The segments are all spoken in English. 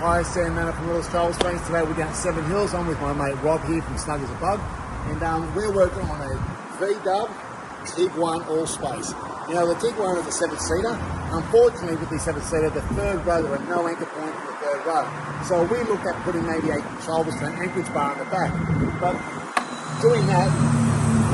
Hi, Sam Manor from Restraints. Today we're down at Seven Hills. I'm with my mate Rob here from Snug as a Bug, and we're working on a VW Tiguan all space. You know, the Tiguan is a 7-seater. Unfortunately, with the 7-seater, the third row, there are no anchor points in the third row. So we looked at putting maybe a shoulders to an Anchorage bar in the back, but doing that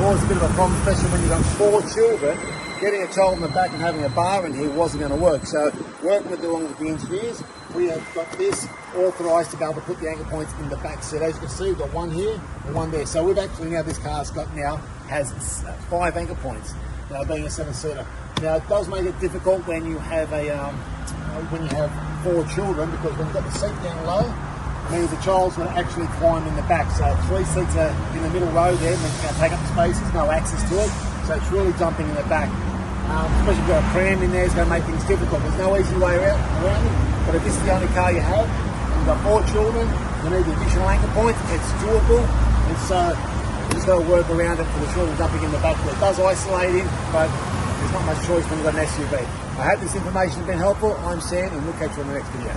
was a bit of a problem, especially when you've got 4 children. Getting a child in the back and having a bar in here wasn't going to work. So working along with the engineers, we have got this authorised to be able to put the anchor points in the back seat. As you can see, we've got one here and one there. So we've actually now, this car's got has 5 anchor points, being a 7-seater. Now it does make it difficult when you have when you have 4 children, because when you've got the seat down low, it means the child's going to actually climb in the back. So 3 seats are in the middle row there, means it's going to take up space, there's no access to it. So it's really jumping in the back. Especially if you've got a pram in there, it's going to make things difficult. There's no easy way around it. But if this is the only car you have, and you've got 4 children, you need the additional anchor points, it's doable. And so you just got to work around it for the children jumping in the back. It does isolate in, but there's not much choice when you've got an SUV. I hope this information has been helpful. I'm Sam, and we'll catch you on the next video.